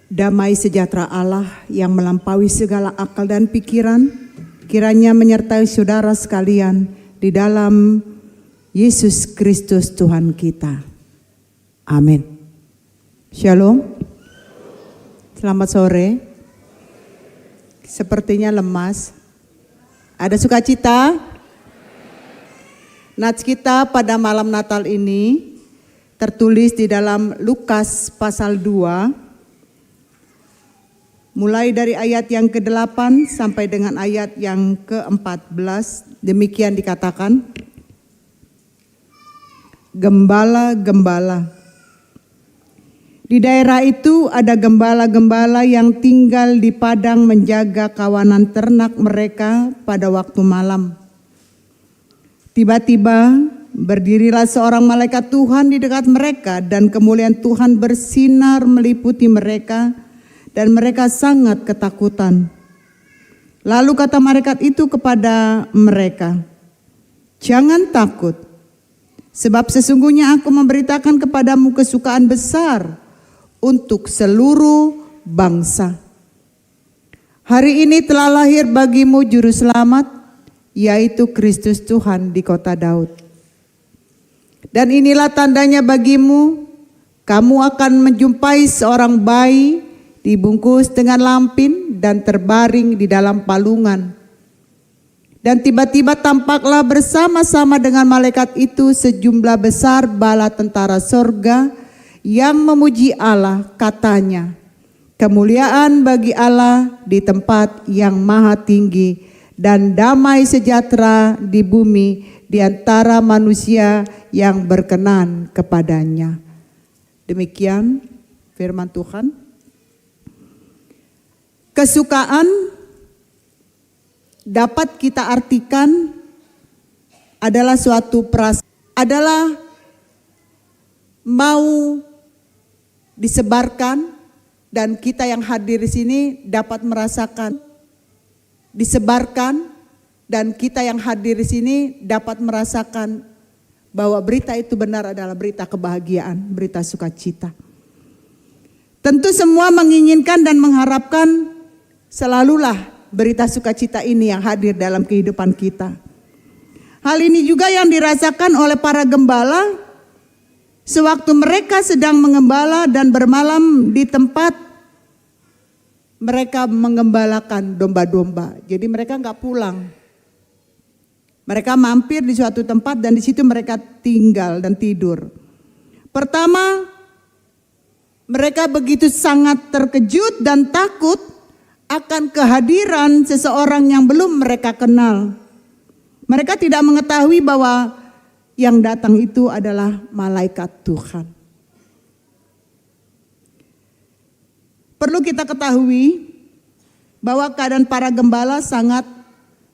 Damai sejahtera Allah yang melampaui segala akal dan pikiran, kiranya menyertai saudara sekalian di dalam Yesus Kristus Tuhan kita. Amin. Shalom. Selamat sore. Sepertinya lemas. Ada sukacita? Nats kita pada malam Natal ini tertulis di dalam Lukas pasal 2. Mulai dari ayat yang ke-8 sampai dengan ayat yang ke-14, demikian dikatakan. Gembala-gembala. Di daerah itu ada gembala-gembala yang tinggal di padang menjaga kawanan ternak mereka pada waktu malam. Tiba-tiba berdirilah seorang malaikat Tuhan di dekat mereka dan kemuliaan Tuhan bersinar meliputi mereka. Dan mereka sangat ketakutan. Lalu kata malaikat itu kepada mereka, "Jangan takut, sebab sesungguhnya aku memberitakan kepadamu kesukaan besar untuk seluruh bangsa. Hari ini telah lahir bagimu juru selamat, yaitu Kristus Tuhan di kota Daud. Dan inilah tandanya bagimu, kamu akan menjumpai seorang bayi dibungkus dengan lampin dan terbaring di dalam palungan. Dan tiba-tiba tampaklah bersama-sama dengan malaikat itu sejumlah besar bala tentara sorga yang memuji Allah, katanya, kemuliaan bagi Allah di tempat yang maha tinggi dan damai sejahtera di bumi di antara manusia yang berkenan kepadanya." Demikian firman Tuhan. Kesukaan dapat kita artikan adalah suatu perasaan, adalah mau disebarkan, dan kita yang hadir di sini dapat merasakan disebarkan, dan kita yang hadir di sini dapat merasakan bahwa berita itu benar adalah berita kebahagiaan, berita sukacita. Tentu semua menginginkan dan mengharapkan selalulah berita sukacita ini yang hadir dalam kehidupan kita. Hal ini juga yang dirasakan oleh para gembala sewaktu mereka sedang mengembala dan bermalam di tempat mereka mengembalakan domba-domba. Jadi mereka nggak pulang. Mereka mampir di suatu tempat dan di situ mereka tinggal dan tidur. Pertama, mereka begitu sangat terkejut dan takut akan kehadiran seseorang yang belum mereka kenal. Mereka tidak mengetahui bahwa yang datang itu adalah malaikat Tuhan. Perlu kita ketahui bahwa keadaan para gembala sangat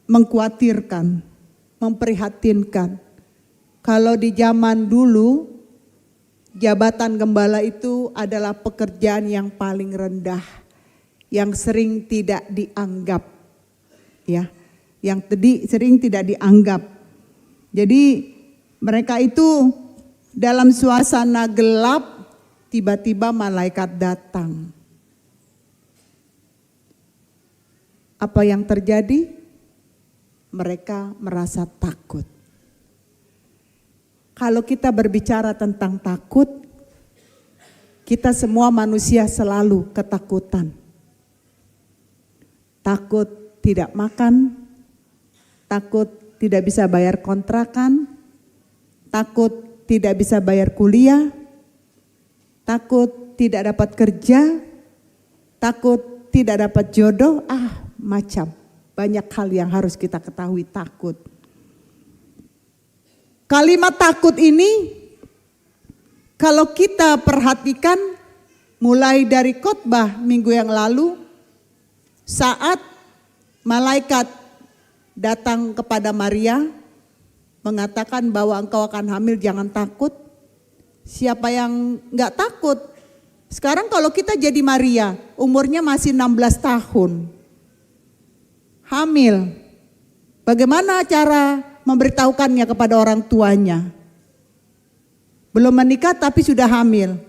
mengkhawatirkan, memprihatinkan. Kalau di zaman dulu, jabatan gembala itu adalah pekerjaan yang paling rendah, yang sering tidak dianggap, ya, yang sering tidak dianggap. Jadi mereka itu dalam suasana gelap, tiba-tiba malaikat datang. Apa yang terjadi? Mereka merasa takut. Kalau kita berbicara tentang takut, kita semua manusia selalu ketakutan. Takut tidak makan, takut tidak bisa bayar kontrakan, takut tidak bisa bayar kuliah, takut tidak dapat kerja, takut tidak dapat jodoh, macam banyak hal yang harus kita ketahui takut. Kalimat takut ini kalau kita perhatikan mulai dari khotbah minggu yang lalu, saat malaikat datang kepada Maria mengatakan bahwa engkau akan hamil, jangan takut. Siapa yang gak takut? Sekarang kalau kita jadi Maria, umurnya masih 16 tahun, hamil. Bagaimana cara memberitahukannya kepada orang tuanya? Belum menikah tapi sudah hamil.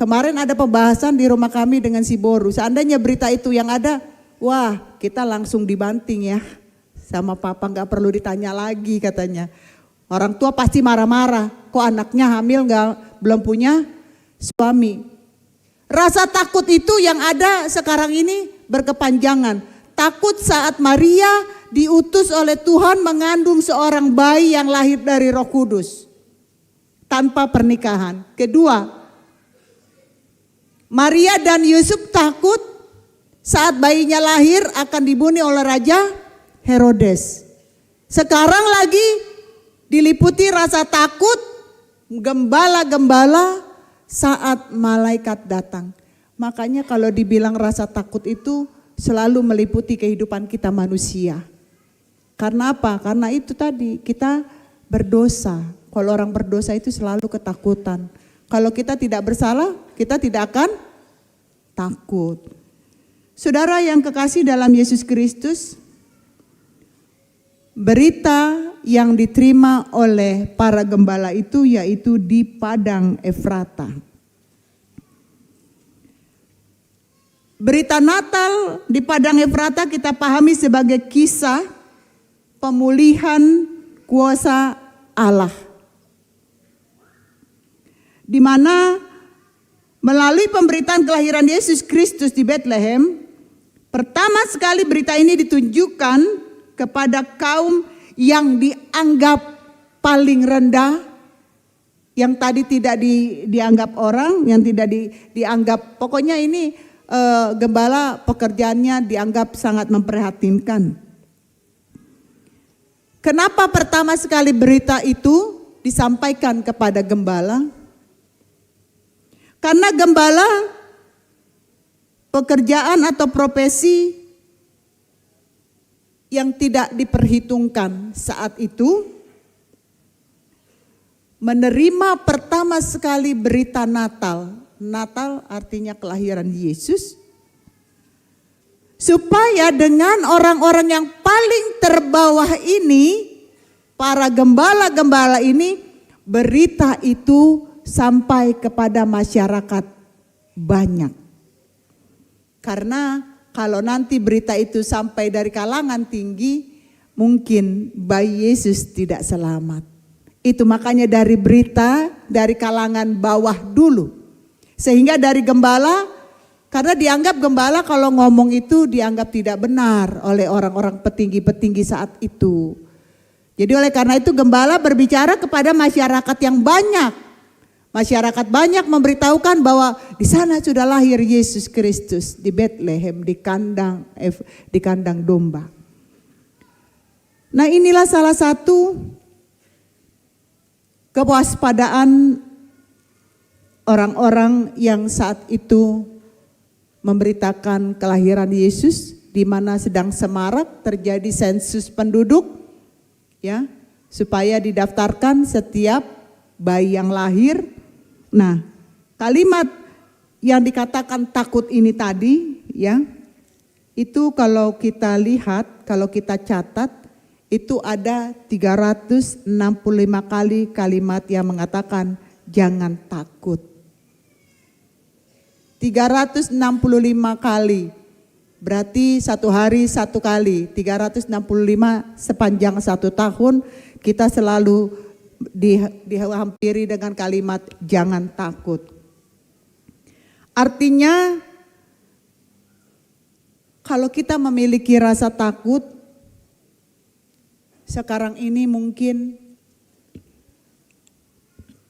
Kemarin ada pembahasan di rumah kami dengan si Boru. Seandainya berita itu yang ada, wah kita langsung dibanting ya. Sama papa gak perlu ditanya lagi katanya. Orang tua pasti marah-marah. Kok anaknya hamil belum punya suami. Rasa takut itu yang ada sekarang ini berkepanjangan. Takut saat Maria diutus oleh Tuhan mengandung seorang bayi yang lahir dari Roh Kudus. Tanpa pernikahan. Kedua, Maria dan Yusuf takut saat bayinya lahir akan dibunuh oleh Raja Herodes. Sekarang lagi diliputi rasa takut gembala-gembala saat malaikat datang. Makanya kalau dibilang rasa takut itu selalu meliputi kehidupan kita manusia. Karena apa? Karena itu tadi kita berdosa. Kalau orang berdosa itu selalu ketakutan. Kalau kita tidak bersalah, kita tidak akan takut. Saudara yang kekasih dalam Yesus Kristus, berita yang diterima oleh para gembala itu yaitu di Padang Efrata. Berita Natal di Padang Efrata kita pahami sebagai kisah pemulihan kuasa Allah. Di mana melalui pemberitaan kelahiran Yesus Kristus di Bethlehem, pertama sekali berita ini ditunjukkan kepada kaum yang dianggap paling rendah, yang tadi tidak dianggap orang, yang tidak dianggap, pokoknya ini gembala pekerjaannya dianggap sangat memprihatinkan. Kenapa pertama sekali berita itu disampaikan kepada gembala? Karena gembala pekerjaan atau profesi yang tidak diperhitungkan saat itu menerima pertama sekali berita Natal. Natal artinya kelahiran Yesus. Supaya dengan orang-orang yang paling terbawah ini, para gembala-gembala ini, berita itu sampai kepada masyarakat banyak. Karena kalau nanti berita itu sampai dari kalangan tinggi, mungkin bayi Yesus tidak selamat. Itu makanya dari berita dari kalangan bawah dulu. Sehingga dari gembala, karena dianggap gembala kalau ngomong itu dianggap tidak benar oleh orang-orang petinggi-petinggi saat itu. Jadi oleh karena itu gembala berbicara kepada masyarakat yang banyak. Masyarakat banyak memberitahukan bahwa di sana sudah lahir Yesus Kristus di Bethlehem, di kandang domba. Nah, inilah salah satu kewaspadaan orang-orang yang saat itu memberitakan kelahiran Yesus, di mana sedang semarak terjadi sensus penduduk, ya, supaya didaftarkan setiap bayi yang lahir. Nah, kalimat yang dikatakan takut ini tadi, ya, itu kalau kita lihat, kalau kita catat, itu ada 365 kali kalimat yang mengatakan jangan takut. 365 kali, berarti satu hari satu kali, 365 sepanjang satu tahun kita selalu dihampiri dengan kalimat jangan takut. Artinya kalau kita memiliki rasa takut, sekarang ini mungkin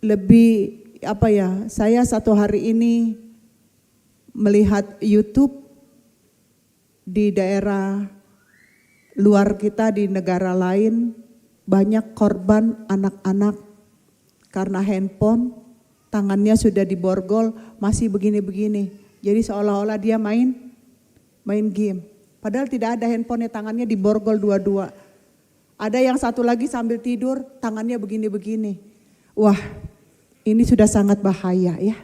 lebih saya satu hari ini melihat YouTube di daerah luar kita, di negara lain, banyak korban anak-anak karena handphone, tangannya sudah diborgol, masih begini-begini. Jadi seolah-olah dia main game. Padahal tidak ada handphonenya, tangannya diborgol dua-dua. Ada yang satu lagi sambil tidur, tangannya begini-begini. Wah, ini sudah sangat bahaya ya.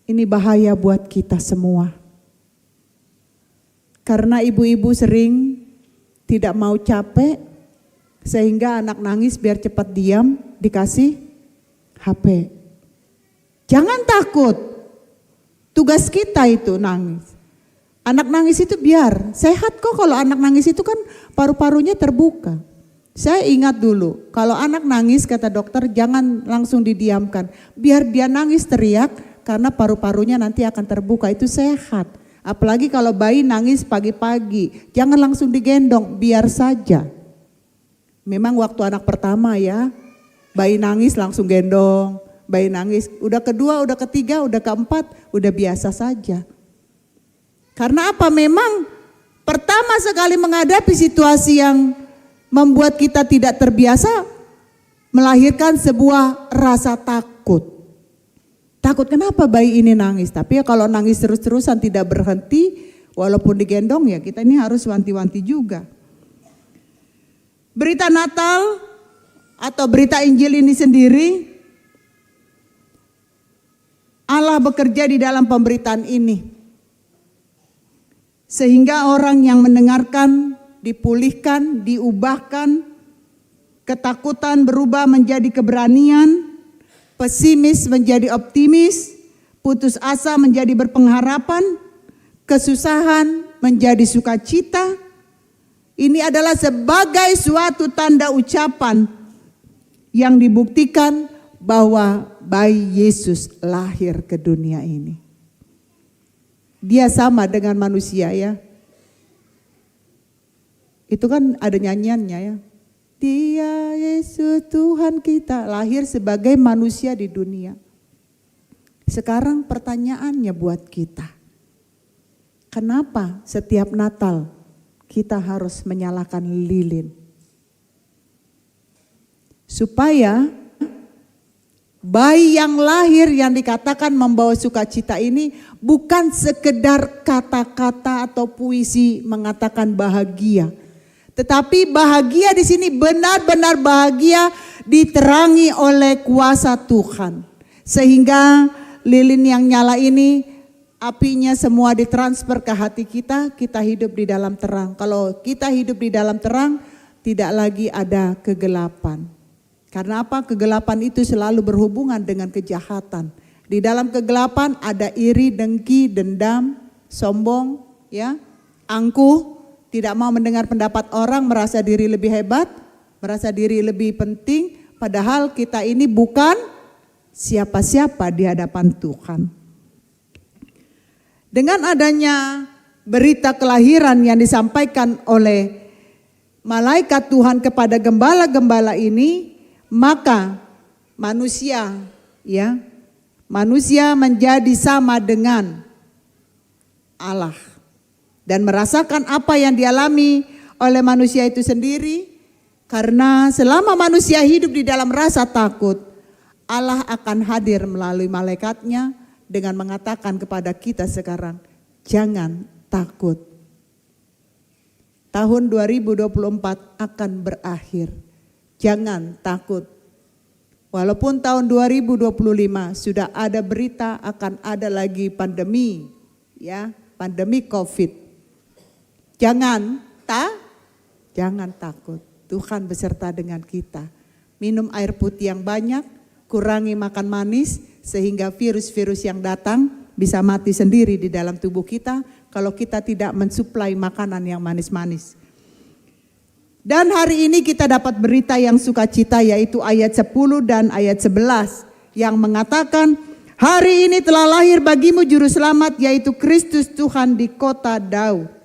Ini bahaya buat kita semua. Karena ibu-ibu sering tidak mau capek, sehingga anak nangis biar cepat diam, dikasih HP. Jangan takut, Tugas kita itu nangis. Anak nangis itu biar sehat kok, kalau anak nangis itu kan paru-parunya terbuka. Saya ingat dulu, kalau anak nangis kata dokter jangan langsung didiamkan. Biar dia nangis teriak karena paru-parunya nanti akan terbuka, itu sehat. Apalagi kalau bayi nangis pagi-pagi, jangan langsung digendong, biar saja. Memang waktu anak pertama ya, bayi nangis langsung gendong, bayi nangis. Udah kedua, udah ketiga, udah keempat, udah biasa saja. Karena apa? Memang pertama sekali menghadapi situasi yang membuat kita tidak terbiasa, melahirkan sebuah rasa takut. Takut kenapa bayi ini nangis, tapi ya kalau nangis terus-terusan tidak berhenti, walaupun digendong ya kita ini harus wanti-wanti juga. Berita Natal atau berita Injil ini sendiri, Allah bekerja di dalam pemberitaan ini. Sehingga orang yang mendengarkan dipulihkan, diubahkan, ketakutan berubah menjadi keberanian, pesimis menjadi optimis, putus asa menjadi berpengharapan, kesusahan menjadi sukacita. Ini adalah sebagai suatu tanda ucapan yang dibuktikan bahwa bayi Yesus lahir ke dunia ini. Dia sama dengan manusia ya. Itu kan ada nyanyiannya ya. Dia Yesus Tuhan kita lahir sebagai manusia di dunia. Sekarang pertanyaannya buat kita. Kenapa setiap Natal kita harus menyalakan lilin? Supaya bayi yang lahir yang dikatakan membawa sukacita ini bukan sekedar kata-kata atau puisi mengatakan bahagia. Tetapi bahagia di sini benar-benar bahagia diterangi oleh kuasa Tuhan. Sehingga lilin yang nyala ini apinya semua ditransfer ke hati kita, kita hidup di dalam terang. Kalau kita hidup di dalam terang, tidak lagi ada kegelapan. Karena apa? Kegelapan itu selalu berhubungan dengan kejahatan. Di dalam kegelapan ada iri, dengki, dendam, sombong, ya, angkuh. Tidak mau mendengar pendapat orang, merasa diri lebih hebat, merasa diri lebih penting. Padahal kita ini bukan siapa-siapa di hadapan Tuhan. Dengan adanya berita kelahiran yang disampaikan oleh malaikat Tuhan kepada gembala-gembala ini, maka manusia menjadi sama dengan Allah. Dan merasakan apa yang dialami oleh manusia itu sendiri. Karena selama manusia hidup di dalam rasa takut, Allah akan hadir melalui malaikatnya dengan mengatakan kepada kita sekarang, jangan takut. Tahun 2024 akan berakhir, jangan takut. Walaupun tahun 2025 sudah ada berita akan ada lagi pandemi, ya, pandemi COVID. Jangan takut. Tuhan beserta dengan kita. Minum air putih yang banyak, kurangi makan manis sehingga virus-virus yang datang bisa mati sendiri di dalam tubuh kita kalau kita tidak mensuplai makanan yang manis-manis. Dan hari ini kita dapat berita yang sukacita, yaitu ayat 10 dan ayat 11 yang mengatakan, hari ini telah lahir bagimu juru selamat, yaitu Kristus Tuhan di kota Daud.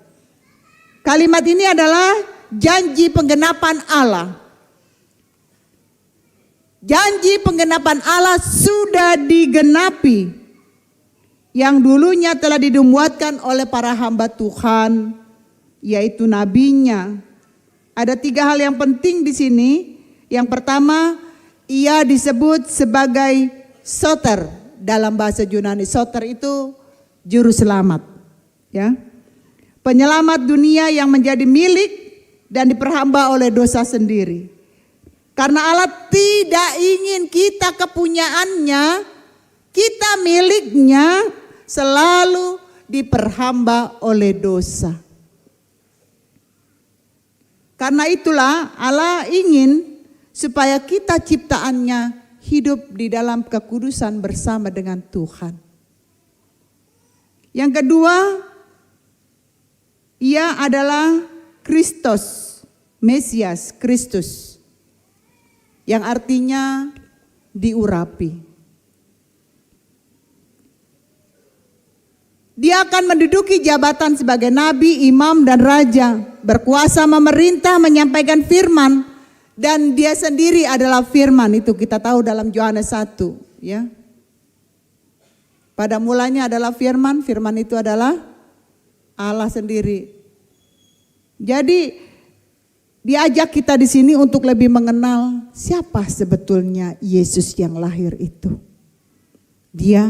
Kalimat ini adalah janji penggenapan Allah. Janji penggenapan Allah sudah digenapi. Yang dulunya telah dinubuatkan oleh para hamba Tuhan, yaitu nabinya. Ada 3 hal yang penting di sini. Yang pertama, ia disebut sebagai Soter dalam bahasa Yunani. Soter itu juru selamat, ya. Penyelamat dunia yang menjadi milik dan diperhamba oleh dosa sendiri. Karena Allah tidak ingin kita kepunyaannya, kita miliknya, selalu diperhamba oleh dosa. Karena itulah Allah ingin supaya kita ciptaannya hidup di dalam kekudusan bersama dengan Tuhan. Yang kedua, ia adalah Kristus, Mesias, Kristus, yang artinya diurapi. Dia akan menduduki jabatan sebagai nabi, imam, dan raja, berkuasa memerintah, menyampaikan firman, dan dia sendiri adalah firman. Itu kita tahu dalam Yohanes 1, ya. Pada mulanya adalah firman, firman itu adalah Allah sendiri. Jadi diajak kita di sini untuk lebih mengenal siapa sebetulnya Yesus yang lahir itu. Dia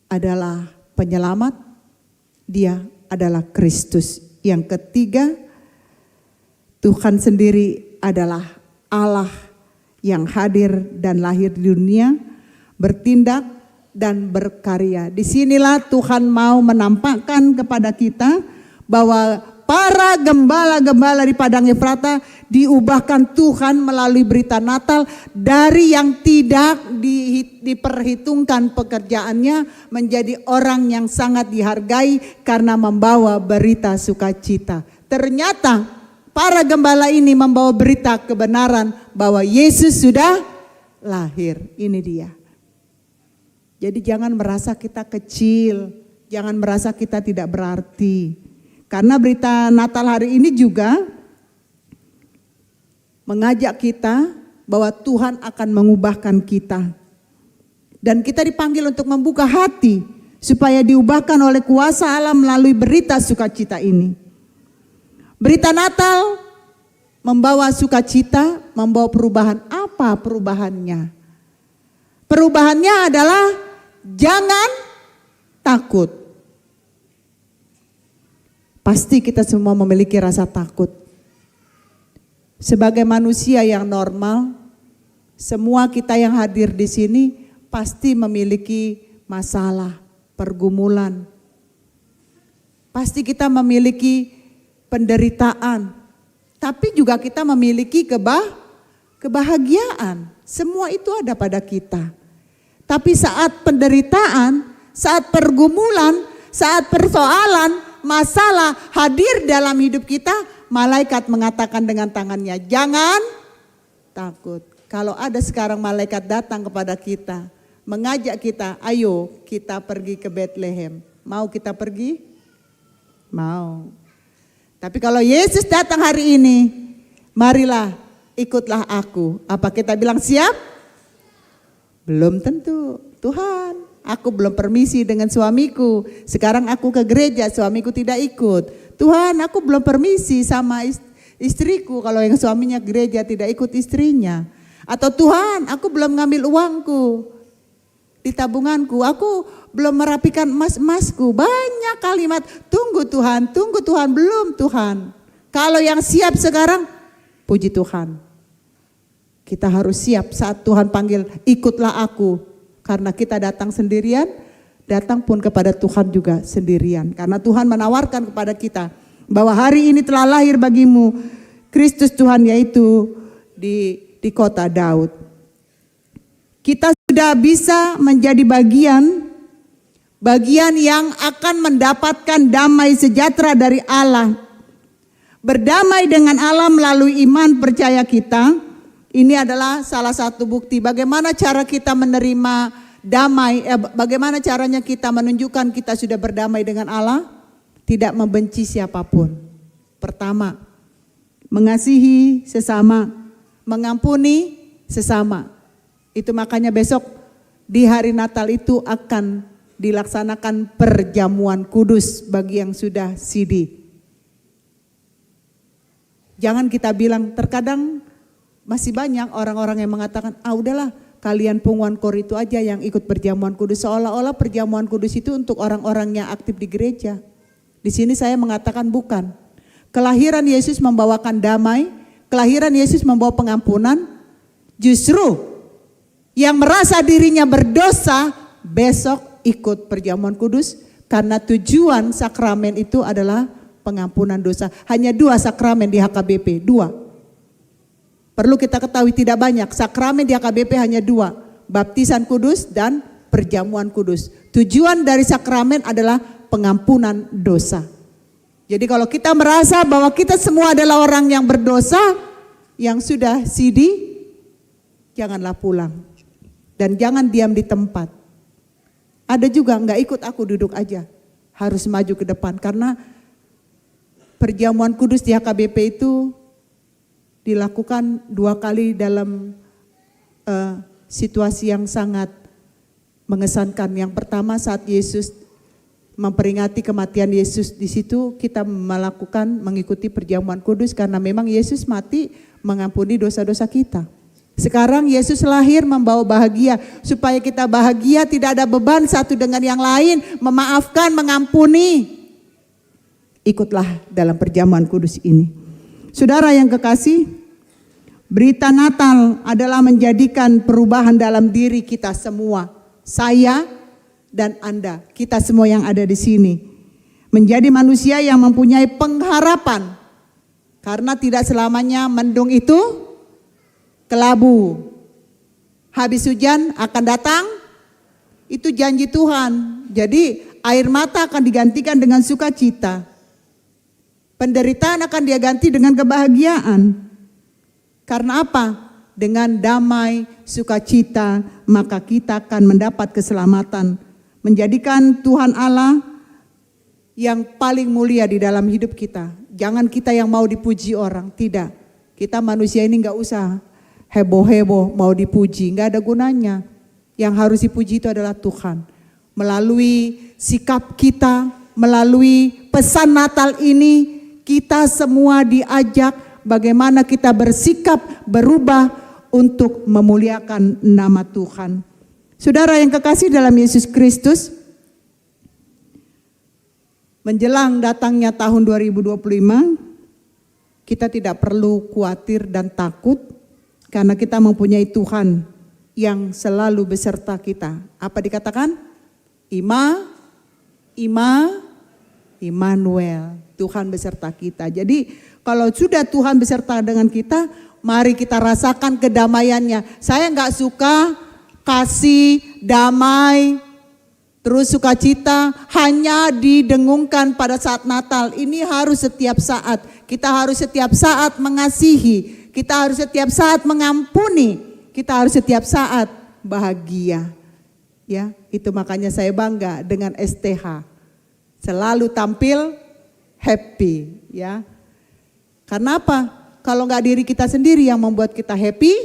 adalah penyelamat, dia adalah Kristus. Yang ketiga, Tuhan sendiri adalah Allah yang hadir dan lahir di dunia, bertindak dan berkarya. Disinilah Tuhan mau menampakkan kepada kita bahwa para gembala-gembala di Padang Efrata diubahkan Tuhan melalui berita Natal dari yang tidak diperhitungkan pekerjaannya menjadi orang yang sangat dihargai karena membawa berita sukacita. Ternyata para gembala ini membawa berita kebenaran bahwa Yesus sudah lahir. Ini dia. Jadi jangan merasa kita kecil, jangan merasa kita tidak berarti. Karena berita Natal hari ini juga mengajak kita bahwa Tuhan akan mengubahkan kita. Dan kita dipanggil untuk membuka hati supaya diubahkan oleh kuasa Allah melalui berita sukacita ini. Berita Natal membawa sukacita, membawa perubahan. Apa perubahannya? Perubahannya adalah jangan takut. Pasti kita semua memiliki rasa takut. Sebagai manusia yang normal, semua kita yang hadir di sini pasti memiliki masalah, pergumulan. Pasti kita memiliki penderitaan, tapi juga kita memiliki kebahagiaan. Semua itu ada pada kita. Tapi saat penderitaan, saat pergumulan, saat persoalan, masalah hadir dalam hidup kita, malaikat mengatakan dengan tangannya, jangan takut. Kalau ada sekarang malaikat datang kepada kita, mengajak kita, ayo kita pergi ke Bethlehem. Mau kita pergi? Mau. Tapi kalau Yesus datang hari ini, marilah ikutlah aku. Apa kita bilang siap? Belum tentu. Tuhan, aku belum permisi dengan suamiku. Sekarang aku ke gereja, suamiku tidak ikut. Tuhan, aku belum permisi sama istriku kalau yang suaminya gereja tidak ikut istrinya. Atau Tuhan, aku belum ngambil uangku di tabunganku. Aku belum merapikan emas-emasku. Banyak kalimat, tunggu Tuhan, belum Tuhan. Kalau yang siap sekarang, puji Tuhan. Kita harus siap saat Tuhan panggil, ikutlah aku. Karena kita datang sendirian, datang pun kepada Tuhan juga sendirian. Karena Tuhan menawarkan kepada kita bahwa hari ini telah lahir bagimu Kristus Tuhan, yaitu di kota Daud. Kita sudah bisa menjadi bagian yang akan mendapatkan damai sejahtera dari Allah. Berdamai dengan Allah melalui iman percaya kita. Ini adalah salah satu bukti bagaimana cara kita menerima damai, bagaimana caranya kita menunjukkan kita sudah berdamai dengan Allah, tidak membenci siapapun. Pertama, mengasihi sesama, mengampuni sesama. Itu makanya besok di hari Natal itu akan dilaksanakan perjamuan kudus bagi yang sudah sidi. Jangan kita bilang, terkadang masih banyak orang-orang yang mengatakan, udahlah kalian pengumuman kor itu aja yang ikut perjamuan kudus. Seolah-olah perjamuan kudus itu untuk orang-orang yang aktif di gereja. Di sini saya mengatakan bukan. Kelahiran Yesus membawakan damai, kelahiran Yesus membawa pengampunan. Justru yang merasa dirinya berdosa besok ikut perjamuan kudus. Karena tujuan sakramen itu adalah pengampunan dosa. Hanya 2 sakramen di HKBP, 2. Perlu kita ketahui tidak banyak, sakramen di HKBP hanya 2, baptisan kudus dan perjamuan kudus. Tujuan dari sakramen adalah pengampunan dosa. Jadi kalau kita merasa bahwa kita semua adalah orang yang berdosa, yang sudah sidi, janganlah pulang. Dan jangan diam di tempat. Ada juga nggak ikut aku, duduk aja. Harus maju ke depan karena perjamuan kudus di HKBP itu dilakukan 2 kali dalam situasi yang sangat mengesankan. Yang pertama saat Yesus memperingati kematian Yesus, di situ kita mengikuti perjamuan kudus karena memang Yesus mati mengampuni dosa-dosa kita. Sekarang Yesus lahir membawa bahagia, supaya kita bahagia, tidak ada beban satu dengan yang lain, memaafkan, mengampuni. Ikutlah dalam perjamuan kudus ini. Saudara yang kekasih, berita Natal adalah menjadikan perubahan dalam diri kita semua. Saya dan Anda, kita semua yang ada di sini. Menjadi manusia yang mempunyai pengharapan. Karena tidak selamanya mendung itu kelabu. Habis hujan akan datang, itu janji Tuhan. Jadi air mata akan digantikan dengan sukacita. Penderitaan akan dia ganti dengan kebahagiaan. Karena apa? Dengan damai, sukacita, maka kita akan mendapat keselamatan. Menjadikan Tuhan Allah yang paling mulia di dalam hidup kita. Jangan kita yang mau dipuji orang, tidak. Kita manusia ini gak usah heboh-heboh mau dipuji, nggak ada gunanya. Yang harus dipuji itu adalah Tuhan. Melalui sikap kita, melalui pesan Natal ini, kita semua diajak bagaimana kita bersikap, berubah untuk memuliakan nama Tuhan. Saudara yang kekasih dalam Yesus Kristus, menjelang datangnya tahun 2025, kita tidak perlu khawatir dan takut, karena kita mempunyai Tuhan yang selalu beserta kita. Apa dikatakan? Immanuel. Tuhan beserta kita. Jadi kalau sudah Tuhan beserta dengan kita, mari kita rasakan kedamaiannya. Saya nggak suka kasih, damai, terus sukacita hanya didengungkan pada saat Natal. Ini harus setiap saat. Kita harus setiap saat mengasihi. Kita harus setiap saat mengampuni, kita harus setiap saat bahagia. Ya, itu makanya saya bangga dengan STH. Selalu tampil happy, ya. Karena apa? Kalau nggak diri kita sendiri yang membuat kita happy,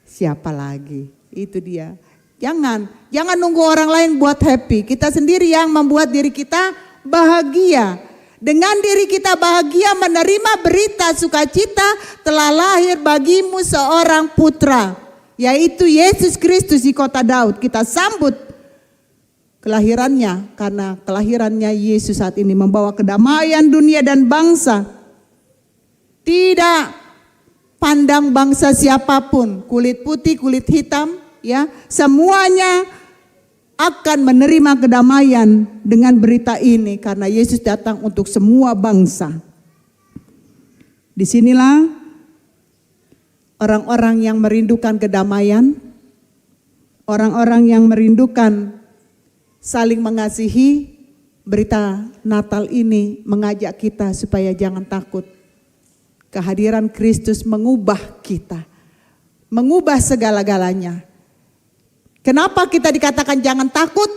siapa lagi? Itu dia. Jangan nunggu orang lain buat happy. Kita sendiri yang membuat diri kita bahagia. Dengan diri kita bahagia menerima berita sukacita, telah lahir bagimu seorang putra, yaitu Yesus Kristus di kota Daud. Kita sambut kelahirannya, karena kelahirannya Yesus saat ini membawa kedamaian dunia dan bangsa. Tidak pandang bangsa siapapun, kulit putih, kulit hitam, ya, semuanya akan menerima kedamaian dengan berita ini karena Yesus datang untuk semua bangsa. Disinilah orang-orang yang merindukan kedamaian, orang-orang yang merindukan saling mengasihi, berita Natal ini mengajak kita supaya jangan takut. Kehadiran Kristus mengubah kita, mengubah segala-galanya. Kenapa kita dikatakan jangan takut?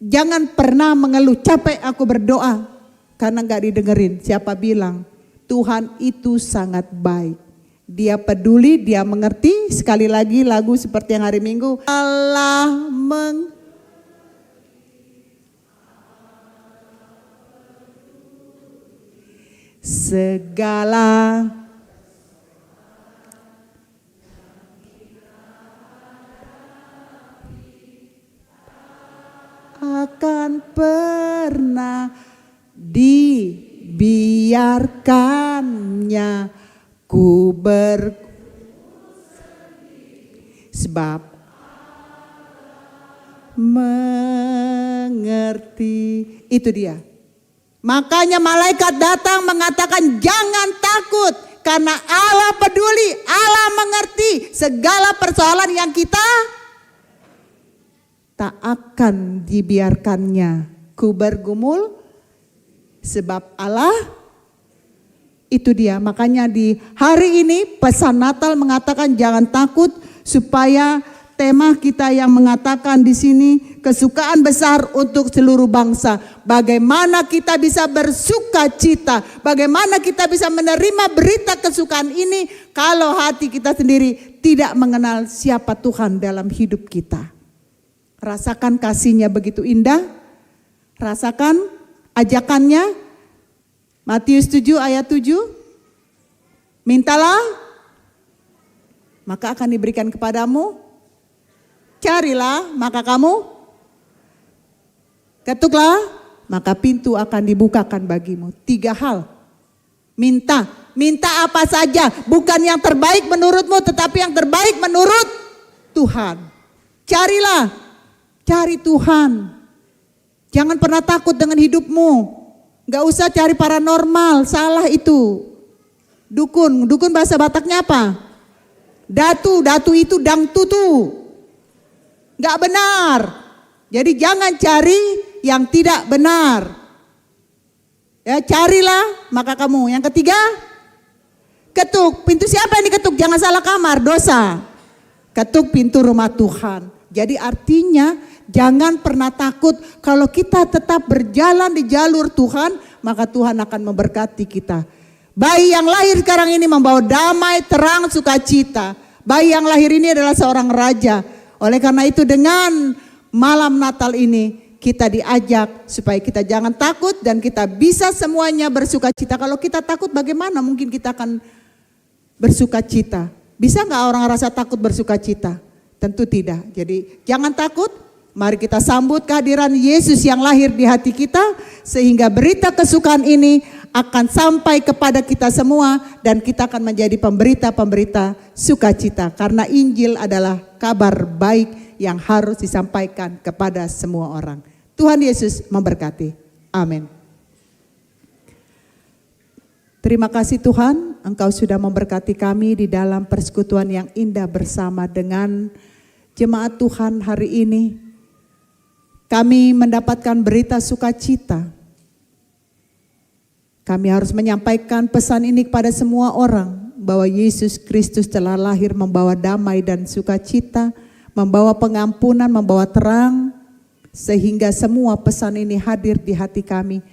Jangan pernah mengeluh, capek aku berdoa karena gak didengerin. Siapa bilang? Tuhan itu sangat baik. Dia peduli, dia mengerti. Sekali lagi lagu seperti yang hari Minggu. Allah segala akan pernah dibiarkannya ku sebab mengerti. Itu dia. Makanya malaikat datang mengatakan jangan takut, karena Allah peduli, Allah mengerti segala persoalan yang kita tak akan dibiarkannya ku bergumul, sebab Allah itu dia. Makanya di hari ini pesan Natal mengatakan jangan takut, supaya tema kita yang mengatakan di sini kesukaan besar untuk seluruh bangsa. Bagaimana kita bisa bersuka cita, bagaimana kita bisa menerima berita kesukaan ini kalau hati kita sendiri tidak mengenal siapa Tuhan dalam hidup kita. Rasakan kasih-Nya begitu indah, rasakan ajakannya. Matius 7 ayat 7, mintalah maka akan diberikan kepadamu. Carilah, maka kamu ketuklah, maka pintu akan dibukakan bagimu. 3 hal. Minta apa saja, bukan yang terbaik menurutmu, tetapi yang terbaik menurut Tuhan. Carilah, cari Tuhan. Jangan pernah takut dengan hidupmu. Gak usah cari paranormal, salah itu. Dukun bahasa Bataknya apa? Datu itu dang tutu. Gak benar. Jadi jangan cari yang tidak benar. Ya, carilah maka kamu. Yang ketiga, ketuk. Pintu siapa yang diketuk? Jangan salah kamar, dosa. Ketuk pintu rumah Tuhan. Jadi artinya jangan pernah takut. Kalau kita tetap berjalan di jalur Tuhan, maka Tuhan akan memberkati kita. Bayi yang lahir sekarang ini membawa damai, terang, sukacita. Bayi yang lahir ini adalah seorang raja. Oleh karena itu dengan malam Natal ini kita diajak supaya kita jangan takut dan kita bisa semuanya bersuka cita. Kalau kita takut bagaimana mungkin kita akan bersuka cita? Bisa gak orang rasa takut bersuka cita? Tentu tidak. Jadi jangan takut, mari kita sambut kehadiran Yesus yang lahir di hati kita. Sehingga berita kesukaan ini akan sampai kepada kita semua. Dan kita akan menjadi pemberita-pemberita sukacita. Karena Injil adalah kabar baik yang harus disampaikan kepada semua orang. Tuhan Yesus memberkati. Amin. Terima kasih Tuhan, Engkau sudah memberkati kami di dalam persekutuan yang indah bersama dengan jemaat Tuhan hari ini. Kami mendapatkan berita sukacita. Kami harus menyampaikan pesan ini kepada semua orang bahwa Yesus Kristus telah lahir membawa damai dan sukacita, membawa pengampunan, membawa terang, sehingga semua pesan ini hadir di hati kami.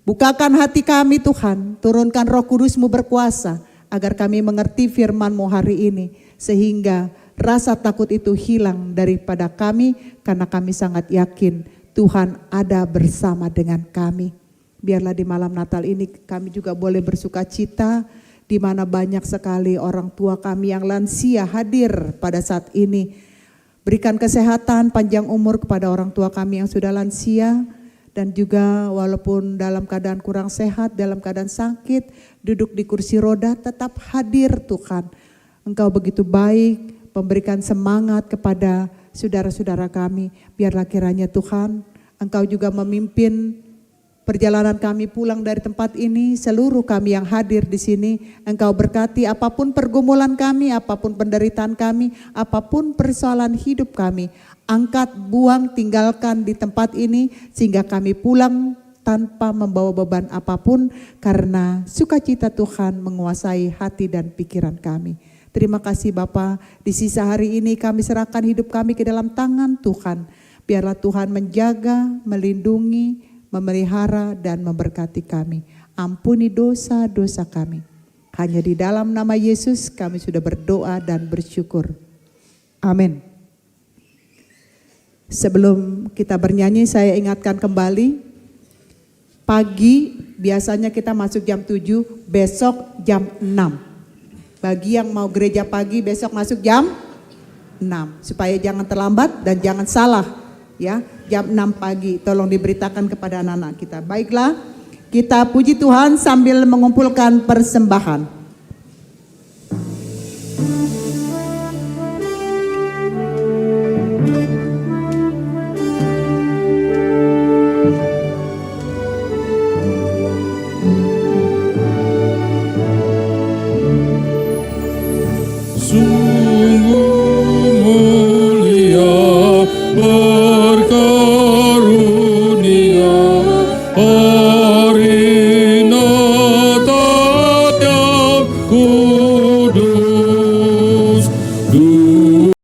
Bukakan hati kami Tuhan, turunkan Roh Kudus-Mu berkuasa agar kami mengerti firman-Mu hari ini, sehingga rasa takut itu hilang daripada kami, karena kami sangat yakin Tuhan ada bersama dengan kami. Biarlah di malam Natal ini kami juga boleh bersuka cita, di mana banyak sekali orang tua kami yang lansia hadir pada saat ini. Berikan kesehatan, panjang umur kepada orang tua kami yang sudah lansia, dan juga walaupun dalam keadaan kurang sehat, dalam keadaan sakit, duduk di kursi roda, tetap hadir Tuhan. Engkau begitu baik, memberikan semangat kepada saudara-saudara kami. Biarlah kiranya Tuhan, Engkau juga memimpin perjalanan kami pulang dari tempat ini, seluruh kami yang hadir di sini, Engkau berkati apapun pergumulan kami, apapun penderitaan kami, apapun persoalan hidup kami. Angkat, buang, tinggalkan di tempat ini sehingga kami pulang tanpa membawa beban apapun, karena sukacita Tuhan menguasai hati dan pikiran kami. Terima kasih Bapa, di sisa hari ini kami serahkan hidup kami ke dalam tangan Tuhan. Biarlah Tuhan menjaga, melindungi, memelihara dan memberkati kami. Ampuni dosa-dosa kami. Hanya di dalam nama Yesus kami sudah berdoa dan bersyukur. Amin. Sebelum kita bernyanyi, saya ingatkan kembali, pagi biasanya kita masuk jam 7, besok jam 6. Bagi yang mau gereja pagi besok masuk jam 6, supaya jangan terlambat dan jangan salah. Ya, jam 6 pagi tolong diberitakan kepada anak-anak kita. Baiklah, kita puji Tuhan sambil mengumpulkan persembahan.